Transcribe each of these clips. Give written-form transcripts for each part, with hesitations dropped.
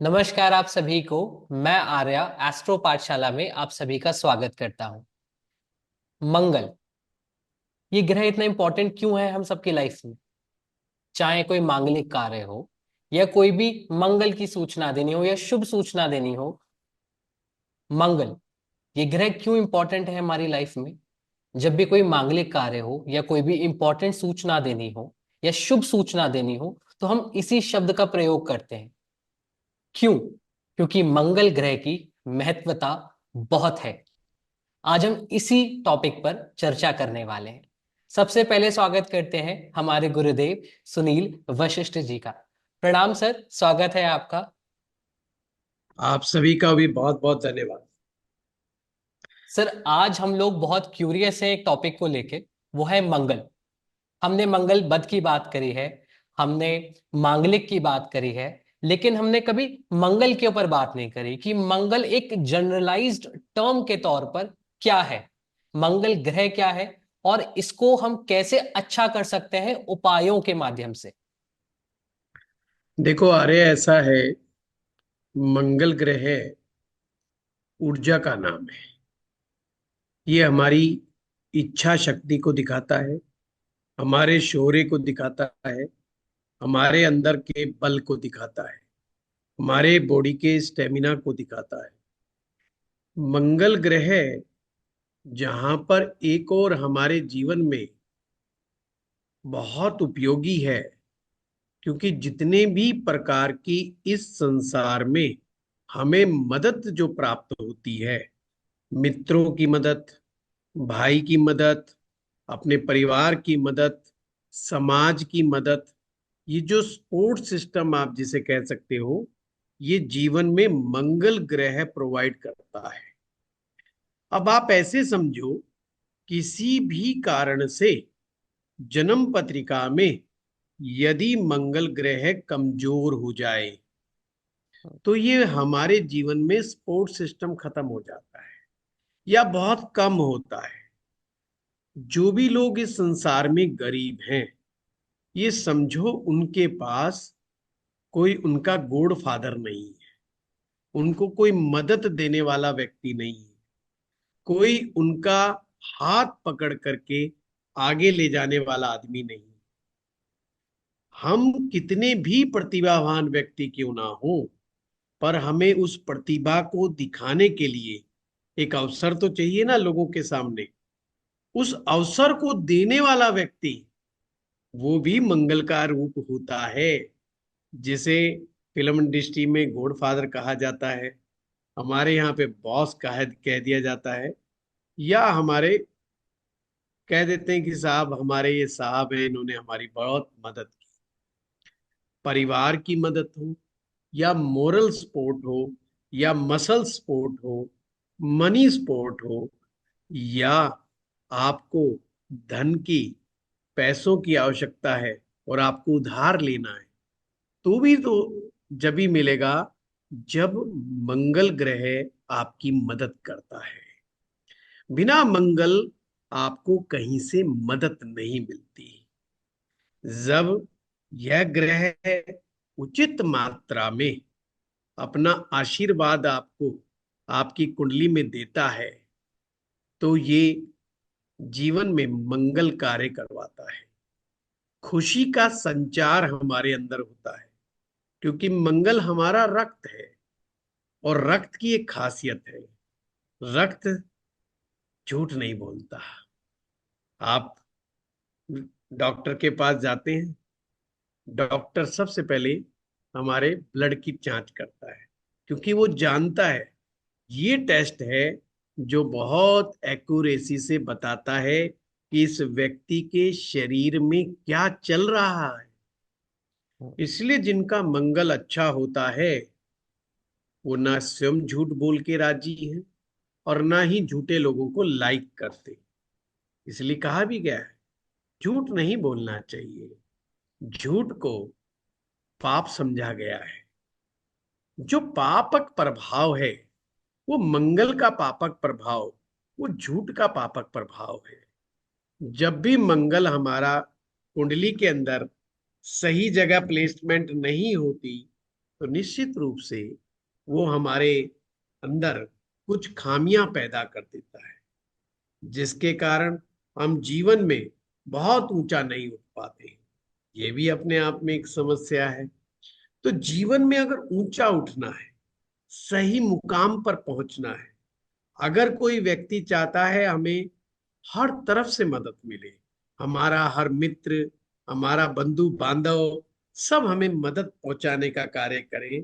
नमस्कार आप सभी को। मैं आर्या एस्ट्रो पाठशाला में आप सभी का स्वागत करता हूं। मंगल, ये ग्रह इतना इंपॉर्टेंट क्यों है हम सबकी लाइफ में? चाहे कोई मांगलिक कार्य हो या कोई भी मंगल की सूचना देनी हो या शुभ सूचना देनी हो, मंगल, ये ग्रह क्यों इंपॉर्टेंट है हमारी लाइफ में? जब भी कोई मांगलिक कार्य हो या कोई भी इंपॉर्टेंट सूचना देनी हो या शुभ सूचना देनी हो, तो हम इसी शब्द का प्रयोग करते हैं। क्यों? क्योंकि मंगल ग्रह की महत्वता बहुत है। आज हम इसी टॉपिक पर चर्चा करने वाले हैं। सबसे पहले स्वागत करते हैं हमारे गुरुदेव सुनील वशिष्ठ जी का। प्रणाम सर, स्वागत है आपका। आप सभी का भी बहुत बहुत धन्यवाद। सर, आज हम लोग बहुत क्यूरियस हैं एक टॉपिक को लेके, वो है मंगल। हमने मंगल बद की बात करी है, हमने मांगलिक की बात करी है, लेकिन हमने कभी मंगल के ऊपर बात नहीं करी कि मंगल एक जनरलाइज्ड टर्म के तौर पर क्या है, मंगल ग्रह क्या है और इसको हम कैसे अच्छा कर सकते हैं उपायों के माध्यम से। देखो आर्य, ऐसा है, मंगल ग्रह ऊर्जा का नाम है। ये हमारी इच्छा शक्ति को दिखाता है, हमारे शौर्य को दिखाता है, हमारे अंदर के बल को दिखाता है, हमारे बॉडी के स्टेमिना को दिखाता है। मंगल ग्रह जहां पर एक और हमारे जीवन में बहुत उपयोगी है, क्योंकि जितने भी प्रकार की इस संसार में हमें मदद जो प्राप्त होती है, मित्रों की मदद, भाई की मदद, अपने परिवार की मदद, समाज की मदद, ये जो सपोर्ट सिस्टम आप जिसे कह सकते हो, ये जीवन में मंगल ग्रह प्रोवाइड करता है। अब आप ऐसे समझो, किसी भी कारण से जन्म पत्रिका में यदि मंगल ग्रह कमजोर हो जाए, तो ये हमारे जीवन में सपोर्ट सिस्टम खत्म हो जाता है या बहुत कम होता है। जो भी लोग इस संसार में गरीब हैं, ये समझो उनके पास कोई उनका गॉड फादर नहीं है, उनको कोई मदद देने वाला व्यक्ति नहीं है, कोई उनका हाथ पकड़ करके आगे ले जाने वाला आदमी नहीं। हम कितने भी प्रतिभावान व्यक्ति क्यों ना हो, पर हमें उस प्रतिभा को दिखाने के लिए एक अवसर तो चाहिए ना लोगों के सामने। उस अवसर को देने वाला व्यक्ति, वो भी मंगल का रूप होता है, जिसे फिल्म इंडस्ट्री में गॉडफादर कहा जाता है, हमारे यहाँ पे बॉस कह दिया जाता है, या हमारे कह देते हैं कि साहब, हमारे ये साहब हैं, इन्होंने हमारी बहुत मदद की। परिवार की मदद हो, या मोरल सपोर्ट हो, या मसल सपोर्ट हो, मनी सपोर्ट हो, या आपको धन की, पैसों की आवश्यकता है और आपको उधार लेना है, तो भी तो जब ही मिलेगा जब मंगल ग्रह आपकी मदद करता है। बिना मंगल आपको कहीं से मदद नहीं मिलती। जब यह ग्रह उचित मात्रा में अपना आशीर्वाद आपको आपकी कुंडली में देता है, तो ये जीवन में मंगल कार्य करवाता है। खुशी का संचार हमारे अंदर होता है, क्योंकि मंगल हमारा रक्त है, और रक्त की एक खासियत है, रक्त झूठ नहीं बोलता। आप डॉक्टर के पास जाते हैं, डॉक्टर सबसे पहले हमारे ब्लड की जांच करता है, क्योंकि वो जानता है ये टेस्ट है जो बहुत एक्यूरेसी से बताता है कि इस व्यक्ति के शरीर में क्या चल रहा है। इसलिए जिनका मंगल अच्छा होता है, वो ना स्वयं झूठ बोल के राजी है और ना ही झूठे लोगों को लाइक करते। इसलिए कहा भी गया है, झूठ नहीं बोलना चाहिए। झूठ को पाप समझा गया है। जो पापक प्रभाव है, वो मंगल का पापक प्रभाव, वो झूठ का पापक प्रभाव है। जब भी मंगल हमारा कुंडली के अंदर सही जगह प्लेसमेंट नहीं होती, तो निश्चित रूप से वो हमारे अंदर कुछ खामियां पैदा कर देता है, जिसके कारण हम जीवन में बहुत ऊंचा नहीं उठ पाते। ये भी अपने आप में एक समस्या है। तो जीवन में अगर ऊंचा उठना है, सही मुकाम पर पहुंचना है, अगर कोई व्यक्ति चाहता है हमें हर तरफ से मदद मिले, हमारा हर मित्र, हमारा बंधु बांधव सब हमें मदद पहुंचाने का कार्य करें,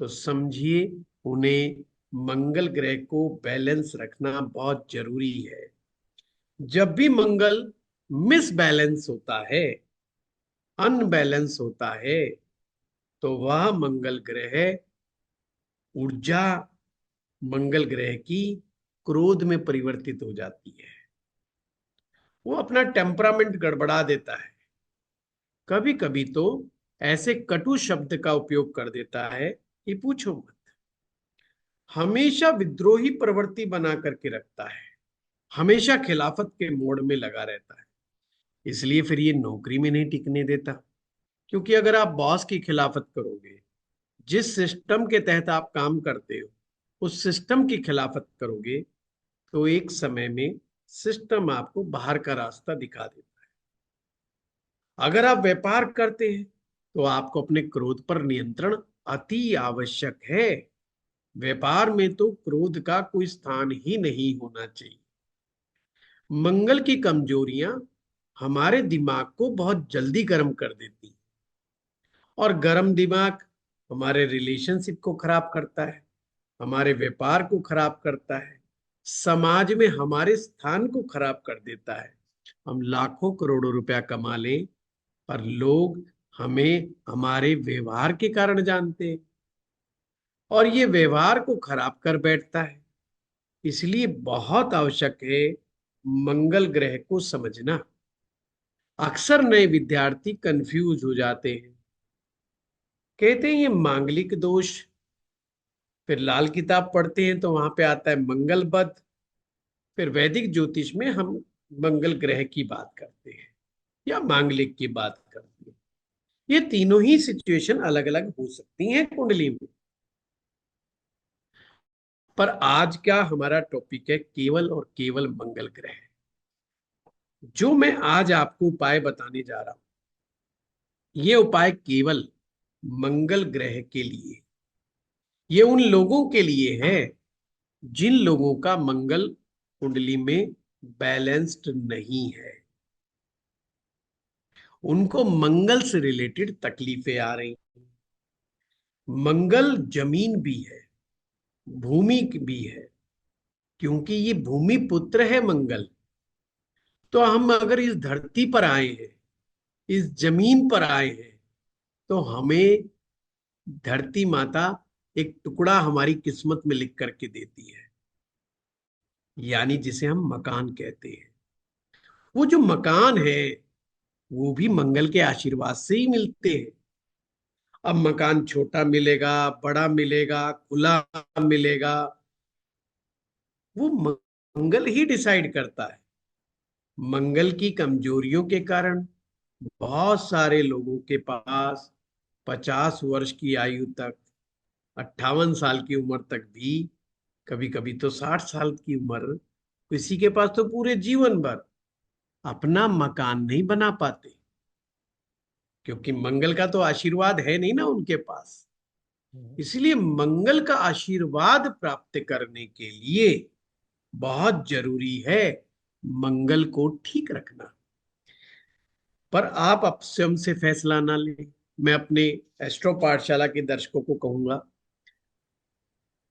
तो समझिए उन्हें मंगल ग्रह को बैलेंस रखना बहुत जरूरी है। जब भी मंगल मिसबैलेंस होता है, अनबैलेंस होता है, तो वह मंगल ग्रह ऊर्जा मंगल ग्रह की क्रोध में परिवर्तित हो जाती है। वो अपना टेम्परामेंट गड़बड़ा देता है। कभी कभी तो ऐसे कटु शब्द का उपयोग कर देता है कि पूछो मत। हमेशा विद्रोही प्रवृत्ति बना करके रखता है, हमेशा खिलाफत के मोड़ में लगा रहता है। इसलिए फिर ये नौकरी में नहीं टिकने देता। क्योंकि अगर आप बॉस की खिलाफत करोगे, जिस सिस्टम के तहत आप काम करते हो उस सिस्टम की खिलाफत करोगे, तो एक समय में सिस्टम आपको बाहर का रास्ता दिखा देता है। अगर आप व्यापार करते हैं तो आपको अपने क्रोध पर नियंत्रण अति आवश्यक है। व्यापार में तो क्रोध का कोई स्थान ही नहीं होना चाहिए। मंगल की कमजोरियां हमारे दिमाग को बहुत जल्दी गर्म कर देती हैं, और गर्म दिमाग हमारे रिलेशनशिप को खराब करता है, हमारे व्यापार को खराब करता है, समाज में हमारे स्थान को खराब कर देता है। हम लाखों करोड़ों रुपया कमा लें, पर लोग हमें हमारे व्यवहार के कारण जानते हैं, और ये व्यवहार को खराब कर बैठता है। इसलिए बहुत आवश्यक है मंगल ग्रह को समझना। अक्सर नए विद्यार्थी कंफ्यूज हो जाते हैं, कहते हैं ये मांगलिक दोष। फिर लाल किताब पढ़ते हैं तो वहां पे आता है मंगल बध। फिर वैदिक ज्योतिष में हम मंगल ग्रह की बात करते हैं या मांगलिक की बात करते हैं। ये तीनों ही सिचुएशन अलग अलग हो सकती हैं कुंडली में। पर आज का हमारा टॉपिक है केवल और केवल मंगल ग्रह। जो मैं आज आपको उपाय बताने जा रहा हूं, ये उपाय केवल मंगल ग्रह के लिए, ये उन लोगों के लिए है जिन लोगों का मंगल कुंडली में बैलेंस्ड नहीं है, उनको मंगल से रिलेटेड तकलीफें आ रही। मंगल जमीन भी है, भूमि भी है, क्योंकि ये भूमि पुत्र है मंगल। तो हम अगर इस धरती पर आए हैं, इस जमीन पर आए हैं, तो हमें धरती माता एक टुकड़ा हमारी किस्मत में लिख करके देती है, यानी जिसे हम मकान कहते हैं। वो जो मकान है वो भी मंगल के आशीर्वाद से ही मिलते हैं। अब मकान छोटा मिलेगा, बड़ा मिलेगा, खुला मिलेगा, वो मंगल ही डिसाइड करता है। मंगल की कमजोरियों के कारण बहुत सारे लोगों के पास 50 वर्ष की आयु तक, 58 साल की उम्र तक भी, कभी कभी तो 60 साल की उम्र, किसी के पास तो पूरे जीवन भर अपना मकान नहीं बना पाते, क्योंकि मंगल का तो आशीर्वाद है नहीं ना उनके पास। इसलिए मंगल का आशीर्वाद प्राप्त करने के लिए बहुत जरूरी है मंगल को ठीक रखना। पर आप अब स्वयं से फैसला ना लें। मैं अपने एस्ट्रो पाठशाला के दर्शकों को कहूंगा,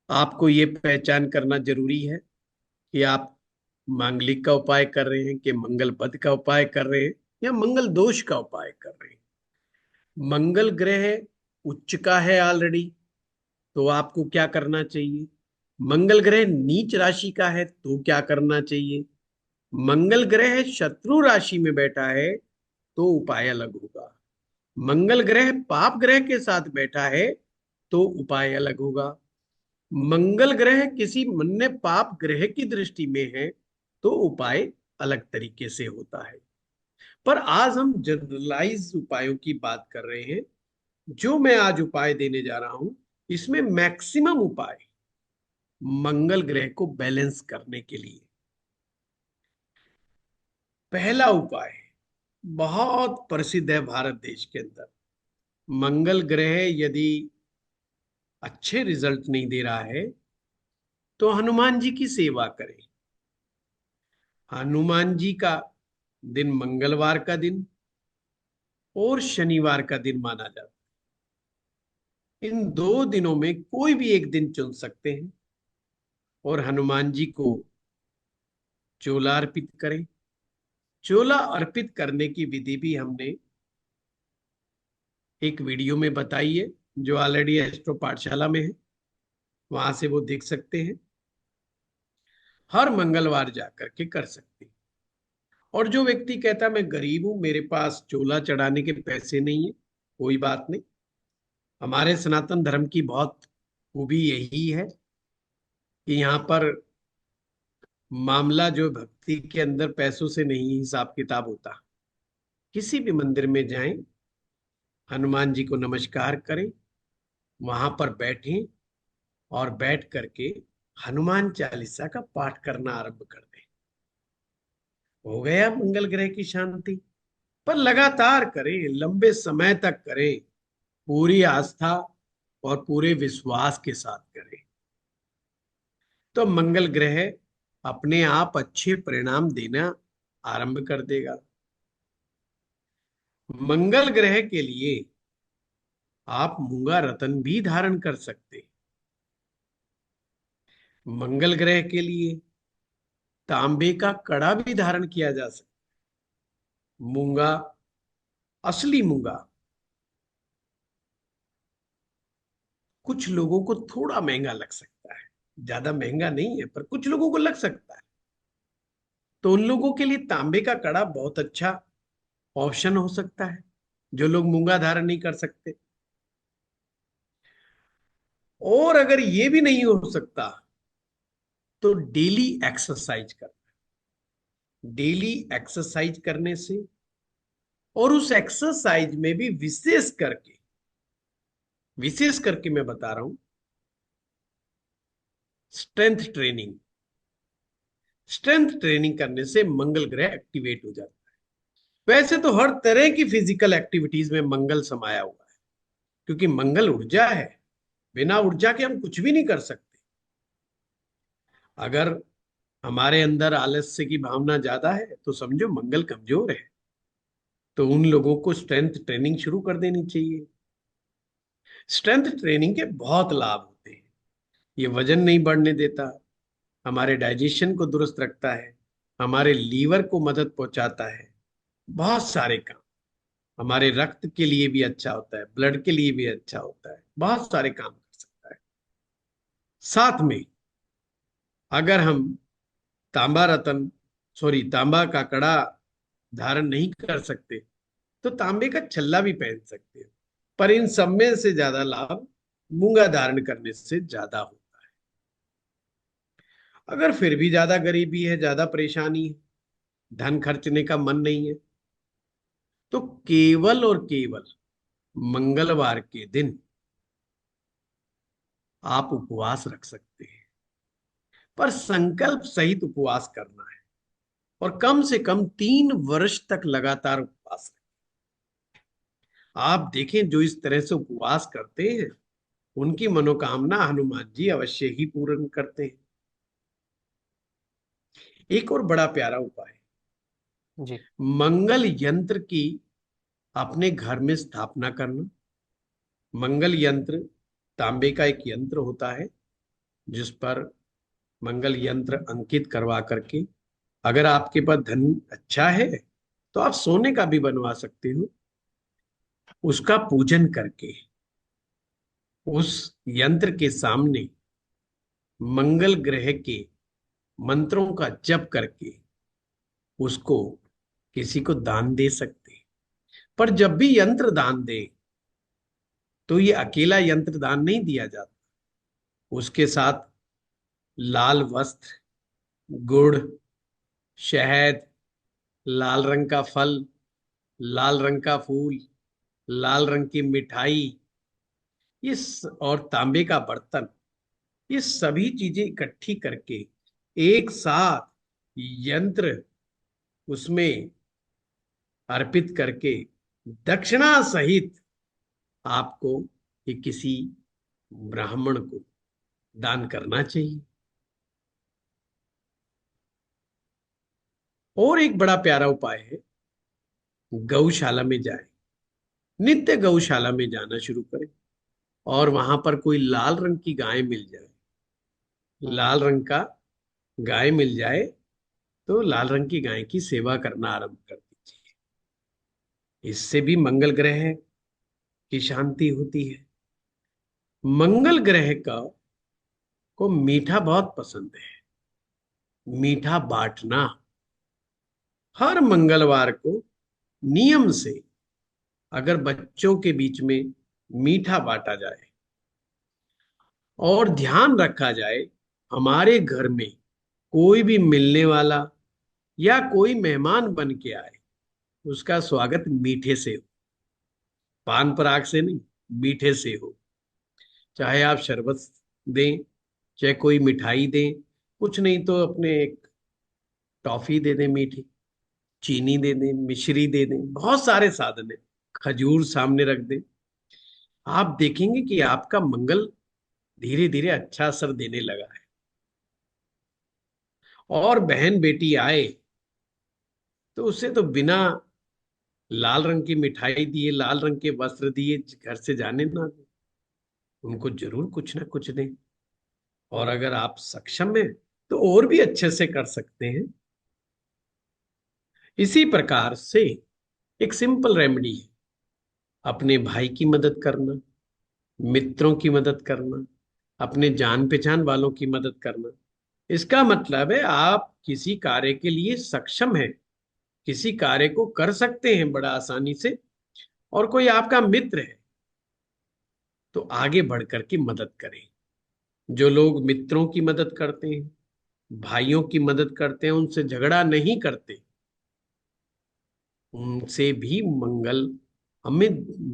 आपको ये पहचान करना जरूरी है कि आप मांगलिक का उपाय कर रहे हैं कि मंगल बध का उपाय कर रहे हैं या मंगल दोष का उपाय कर रहे हैं। मंगल ग्रह उच्च का है ऑलरेडी, तो आपको क्या करना चाहिए? मंगल ग्रह नीच राशि का है तो क्या करना चाहिए? मंगल ग्रह शत्रु राशि में बैठा है तो उपाय अलग होगा। मंगल ग्रह पाप ग्रह के साथ बैठा है तो उपाय अलग होगा। मंगल ग्रह किसी अन्य पाप ग्रह की दृष्टि में है तो उपाय अलग तरीके से होता है। पर आज हम जनरलाइज उपायों की बात कर रहे हैं, जो मैं आज उपाय देने जा रहा हूं, इसमें मैक्सिमम उपाय मंगल ग्रह को बैलेंस करने के लिए। पहला उपाय बहुत प्रसिद्ध है भारत देश के अंदर। मंगल ग्रह यदि अच्छे रिजल्ट नहीं दे रहा है तो हनुमान जी की सेवा करें। हनुमान जी का दिन मंगलवार का दिन और शनिवार का दिन माना जाता है। इन दो दिनों में कोई भी एक दिन चुन सकते हैं और हनुमान जी को चोला अर्पित करें। चोला अर्पित करने की विधि भी हमने एक वीडियो में बताई है, जो ऑलरेडी एस्ट्रो पाठशाला में है, वहां से वो देख सकते हैं। हर मंगलवार जाकर के कर सकते हैं। और जो व्यक्ति कहता मैं गरीब हूं, मेरे पास चोला चढ़ाने के पैसे नहीं है, कोई बात नहीं। हमारे सनातन धर्म की बहुत खूबी यही है कि यहाँ पर मामला जो भक्ति के अंदर पैसों से नहीं हिसाब किताब होता। किसी भी मंदिर में जाएं, हनुमान जी को नमस्कार करें, वहां पर बैठें और बैठ करके हनुमान चालीसा का पाठ करना आरंभ कर दें। हो गया मंगल ग्रह की शांति। पर लगातार करें, लंबे समय तक करें, पूरी आस्था और पूरे विश्वास के साथ करें, तो मंगल ग्रह अपने आप अच्छे परिणाम देना आरंभ कर देगा। मंगल ग्रह के लिए आप मूंगा रतन भी धारण कर सकते हैं। मंगल ग्रह के लिए तांबे का कड़ा भी धारण किया जा सकता है। मूंगा, असली मूंगा, कुछ लोगों को थोड़ा महंगा लग सकता है, ज्यादा महंगा नहीं है, पर कुछ लोगों को लग सकता है। तो उन लोगों के लिए तांबे का कड़ा बहुत अच्छा ऑप्शन हो सकता है, जो लोग मूंगा धारण नहीं कर सकते। और अगर ये भी नहीं हो सकता तो डेली एक्सरसाइज कर, डेली एक्सरसाइज करने से, और उस एक्सरसाइज में भी विशेष करके मैं बता रहा हूं, स्ट्रेंथ ट्रेनिंग। स्ट्रेंथ ट्रेनिंग करने से मंगल ग्रह एक्टिवेट हो जाता है। वैसे तो हर तरह की फिजिकल एक्टिविटीज में मंगल समाया हुआ है, क्योंकि मंगल ऊर्जा है। बिना ऊर्जा के हम कुछ भी नहीं कर सकते। अगर हमारे अंदर आलस्य की भावना ज्यादा है तो समझो मंगल कमजोर है। तो उन लोगों को स्ट्रेंथ ट्रेनिंग शुरू कर देनी चाहिए। स्ट्रेंथ ट्रेनिंग के बहुत लाभ होते हैं। ये वजन नहीं बढ़ने देता, हमारे डाइजेशन को दुरुस्त रखता है, हमारे लीवर को मदद पहुंचाता है, बहुत सारे काम। हमारे रक्त के लिए भी अच्छा होता है, ब्लड के लिए भी अच्छा होता है, बहुत सारे काम कर सकता है। साथ में अगर हम तांबा रतन सॉरी तांबा का कड़ा धारण नहीं कर सकते तो तांबे का छल्ला भी पहन सकते हैं। पर इन सब में से ज्यादा लाभ मूंगा धारण करने से ज्यादा होता है। अगर फिर भी ज्यादा गरीबी है, ज्यादा परेशानी है, धन खर्चने का मन नहीं है, तो केवल और केवल मंगलवार के दिन आप उपवास रख सकते हैं। पर संकल्प सहित उपवास करना है और कम से कम 3 वर्ष तक लगातार उपवास रखें। आप देखें, जो इस तरह से उपवास करते हैं उनकी मनोकामना हनुमान जी अवश्य ही पूर्ण करते हैं। एक और बड़ा प्यारा उपाय, जी। मंगल यंत्र की अपने घर में स्थापना करना। मंगल यंत्र तांबे का एक यंत्र होता है, जिस पर मंगल यंत्र अंकित करवा करके, अगर आपके पास धन अच्छा है तो आप सोने का भी बनवा सकते हो। उसका पूजन करके उस यंत्र के सामने मंगल ग्रह के मंत्रों का जप करके उसको किसी को दान दे सकते हैं। पर जब भी यंत्र दान दे तो ये अकेला यंत्र दान नहीं दिया जाता, उसके साथ लाल वस्त्र, गुड़, शहद, लाल रंग का फल, लाल रंग का फूल, लाल रंग की मिठाई, और तांबे का बर्तन, ये सभी चीजें इकट्ठी करके एक साथ यंत्र उसमें अर्पित करके दक्षिणा सहित आपको ये किसी ब्राह्मण को दान करना चाहिए। और एक बड़ा प्यारा उपाय है, गौशाला में जाए, नित्य गौशाला में जाना शुरू करें, और वहां पर कोई लाल रंग की गाय मिल जाए, लाल रंग का गाय मिल जाए, तो लाल रंग की गाय की सेवा करना आरंभ कर दीजिए। इससे भी मंगल ग्रह की शांति होती है। मंगल ग्रह का को मीठा बहुत पसंद है। मीठा बांटना, हर मंगलवार को नियम से अगर बच्चों के बीच में मीठा बांटा जाए और ध्यान रखा जाए, हमारे घर में कोई भी मिलने वाला या कोई मेहमान बन के आए, उसका स्वागत मीठे से हो, पान पराग से नहीं, मीठे से हो। चाहे आप शरबत दें, चाहे कोई मिठाई दें, कुछ नहीं तो अपने एक टॉफी दे दें मीठी, चीनी दे दें, मिश्री दे दें, बहुत सारे साधन है, खजूर सामने रख दें। आप देखेंगे कि आपका मंगल धीरे धीरे अच्छा असर देने लगा है। और बहन बेटी आए तो उसे तो बिना लाल रंग की मिठाई दिए, लाल रंग के वस्त्र दिए घर से जाने ना दें, उनको जरूर कुछ ना कुछ दें। और अगर आप सक्षम हैं तो और भी अच्छे से कर सकते हैं। इसी प्रकार से एक सिंपल रेमेडी है, अपने भाई की मदद करना, मित्रों की मदद करना, अपने जान पहचान वालों की मदद करना। इसका मतलब है आप किसी कार्य के लिए सक्षम हैं, किसी कार्य को कर सकते हैं बड़ा आसानी से, और कोई आपका मित्र है तो आगे बढ़ करके मदद करें। जो लोग मित्रों की मदद करते हैं, भाइयों की मदद करते हैं, उनसे झगड़ा नहीं करते, उनसे भी मंगल हमें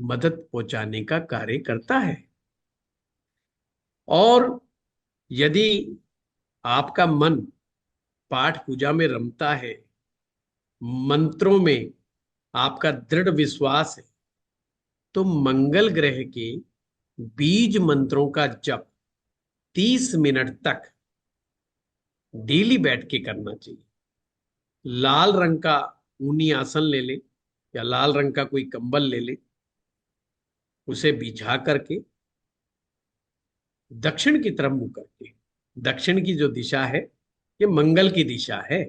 मदद पहुंचाने का कार्य करता है। और यदि आपका मन पाठ पूजा में रमता है, मंत्रों में आपका दृढ़ विश्वास है, तो मंगल ग्रह के बीज मंत्रों का जप 30 मिनट तक डेली बैठ के करना चाहिए। लाल रंग का ऊनी आसन ले ले, या लाल रंग का कोई कंबल ले ले, उसे बिछा करके दक्षिण की तरफ मुंह करके, दक्षिण की जो दिशा है ये मंगल की दिशा है,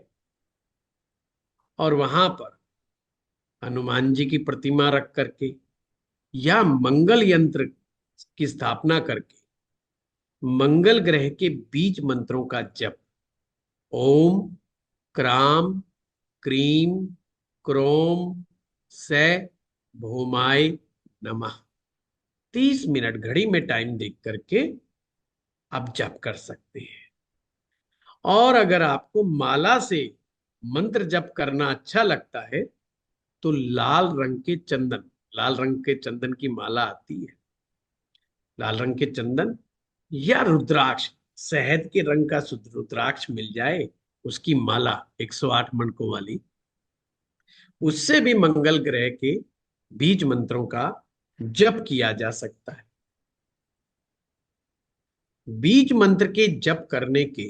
और वहां पर हनुमान जी की प्रतिमा रख करके या मंगल यंत्र की स्थापना करके मंगल ग्रह के बीज मंत्रों का जप, ओम क्राम क्रीम क्रोम से भौमाय नमः, 30 मिनट घड़ी में टाइम देख करके आप जप कर सकते हैं। और अगर आपको माला से मंत्र जप करना अच्छा लगता है तो लाल रंग के चंदन, लाल रंग के चंदन की माला आती है, लाल रंग के चंदन या रुद्राक्ष, शहद के रंग का शुद्ध रुद्राक्ष मिल जाए, उसकी माला 108 मणकों वाली, उससे भी मंगल ग्रह के बीज मंत्रों का जप किया जा सकता है। बीज मंत्र के जप करने के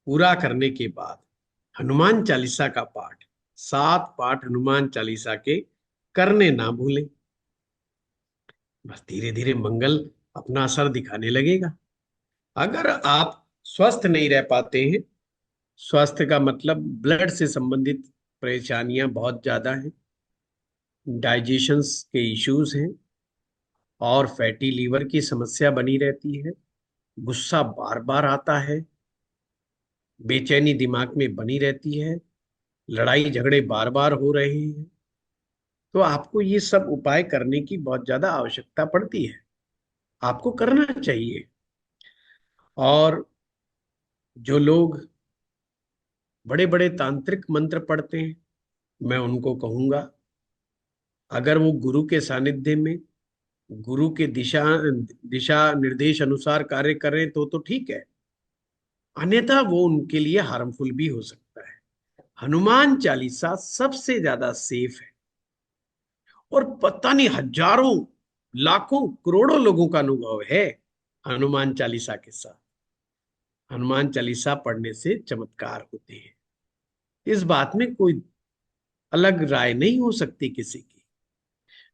पूरा करने के बाद हनुमान चालीसा का पाठ, 7 पाठ हनुमान चालीसा के करने ना भूलें। बस धीरे धीरे मंगल अपना असर दिखाने लगेगा। अगर आप स्वस्थ नहीं रह पाते हैं, स्वास्थ्य का मतलब ब्लड से संबंधित परेशानियां बहुत ज्यादा हैं, डाइजेशंस के इश्यूज हैं, और फैटी लीवर की समस्या बनी रहती है, गुस्सा बार बार आता है, बेचैनी दिमाग में बनी रहती है, लड़ाई झगड़े बार बार हो रहे हैं, तो आपको ये सब उपाय करने की बहुत ज्यादा आवश्यकता पड़ती है, आपको करना चाहिए। और जो लोग बड़े बड़े तांत्रिक मंत्र पढ़ते हैं, मैं उनको कहूंगा अगर वो गुरु के सानिध्य में, गुरु के दिशा दिशा निर्देश अनुसार कार्य करें तो ठीक है, अन्यथा वो उनके लिए हार्मफुल भी हो सकता है। हनुमान चालीसा सबसे ज्यादा सेफ है, और पता नहीं हजारों, लाखों, करोड़ों लोगों का अनुभव है हनुमान चालीसा के साथ। हनुमान चालीसा पढ़ने से चमत्कार होते हैं, इस बात में कोई अलग राय नहीं हो सकती किसी की।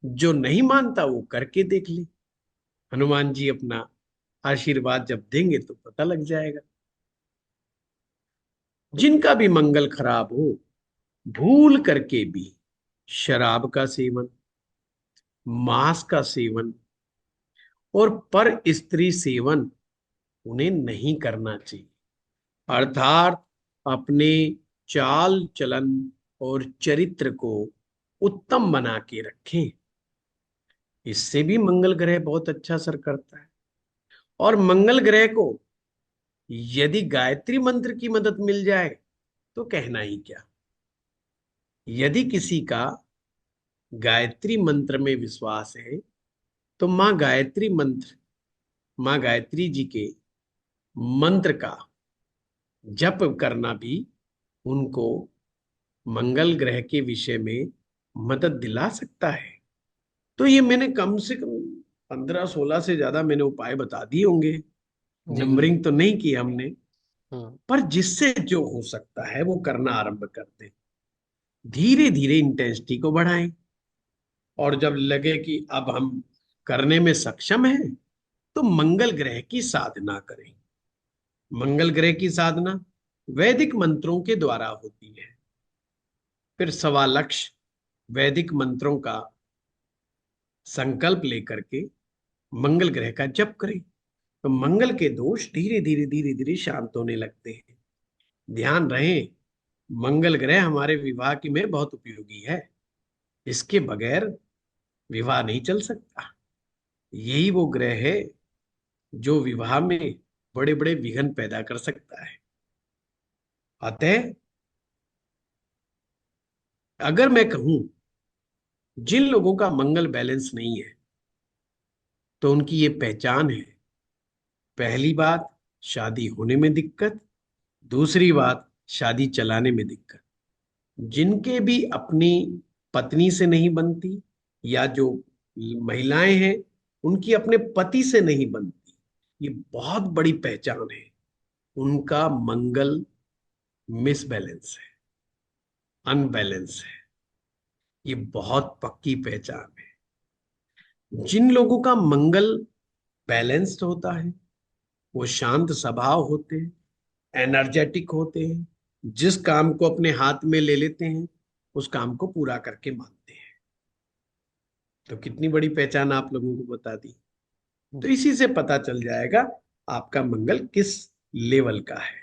जो नहीं मानता वो करके देख ले, हनुमान जी अपना आशीर्वाद जब देंगे तो पता लग जाएगा। जिनका भी मंगल खराब हो, भूल करके भी शराब का सेवन, मांस का सेवन और पर स्त्री सेवन उन्हें नहीं करना चाहिए। अर्थात अपने चाल चलन और चरित्र को उत्तम बना के रखें। इससे भी मंगल ग्रह बहुत अच्छा असर करता है। और मंगल ग्रह को यदि गायत्री मंत्र की मदद मिल जाए तो कहना ही क्या। यदि किसी का गायत्री मंत्र में विश्वास है तो माँ गायत्री जी के मंत्र का जप करना भी उनको मंगल ग्रह के विषय में मदद दिला सकता है। तो ये मैंने कम से कम 15-16 से ज्यादा मैंने उपाय बता दिए होंगे। जी गुरुजी। नंबरिंग तो नहीं की हमने, हम्म। पर जिससे जो हो सकता है वो करना आरंभ कर दें। धीरे धीरे इंटेंसिटी को बढ़ाएं, और जब लगे कि अब हम करने में सक्षम हैं तो मंगल ग्रह की साधना करें। मंगल ग्रह की साधना वैदिक मंत्रों के द्वारा होती है। फिर सवा लक्ष्य वैदिक मंत्रों का संकल्प लेकर के मंगल ग्रह का जप करें, तो मंगल के दोष धीरे धीरे शांत होने लगते हैं। ध्यान रहे, मंगल ग्रह हमारे विवाह की में बहुत उपयोगी है। इसके बगैर विवाह नहीं चल सकता। यही वो ग्रह है जो विवाह में बड़े बड़े विघ्न पैदा कर सकता है। अतः अगर मैं कहूं, जिन लोगों का मंगल बैलेंस नहीं है तो उनकी ये पहचान है। पहली बात, शादी होने में दिक्कत। दूसरी बात, शादी चलाने में दिक्कत। जिनके भी अपनी पत्नी से नहीं बनती, या जो महिलाएं हैं उनकी अपने पति से नहीं बनती, ये बहुत बड़ी पहचान है। उनका मंगल मिसबैलेंस है, अनबैलेंस है। ये बहुत पक्की पहचान है। जिन लोगों का मंगल बैलेंस्ड होता है वो शांत स्वभाव होते हैं, एनर्जेटिक होते हैं, जिस काम को अपने हाथ में ले लेते हैं उस काम को पूरा करके मानते हैं। तो कितनी बड़ी पहचान आप लोगों को बता दी। तो इसी से पता चल जाएगा आपका मंगल किस लेवल का है।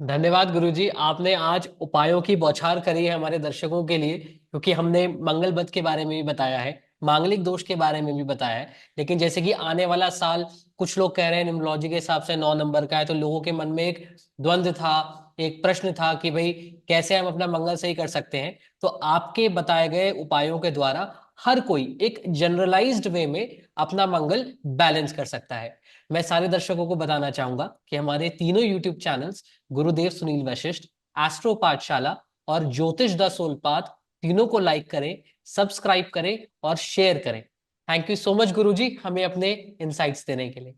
धन्यवाद गुरुजी, आपने आज उपायों की बौछार करी है हमारे दर्शकों के लिए, क्योंकि हमने मंगल बत के बारे में भी बताया है, मांगलिक दोष के बारे में भी बताया है। लेकिन जैसे कि आने वाला साल कुछ लोग कह रहे हैं न्यूमरोलॉजी के हिसाब से 9 नंबर का है, तो लोगों के मन में एक द्वंद्व था, एक प्रश्न था कि भाई कैसे हम अपना मंगल सही कर सकते हैं। तो आपके बताए गए उपायों के द्वारा हर कोई एक जनरलाइज्ड वे में अपना मंगल बैलेंस कर सकता है। मैं सारे दर्शकों को बताना चाहूंगा कि हमारे तीनों यूट्यूब चैनल्स, गुरुदेव सुनील वशिष्ठ, एस्ट्रो पाठशाला और ज्योतिष द सोलपात, तीनों को लाइक करें, सब्सक्राइब करें और शेयर करें। थैंक यू सो मच गुरुजी, हमें अपने इनसाइट्स देने के लिए।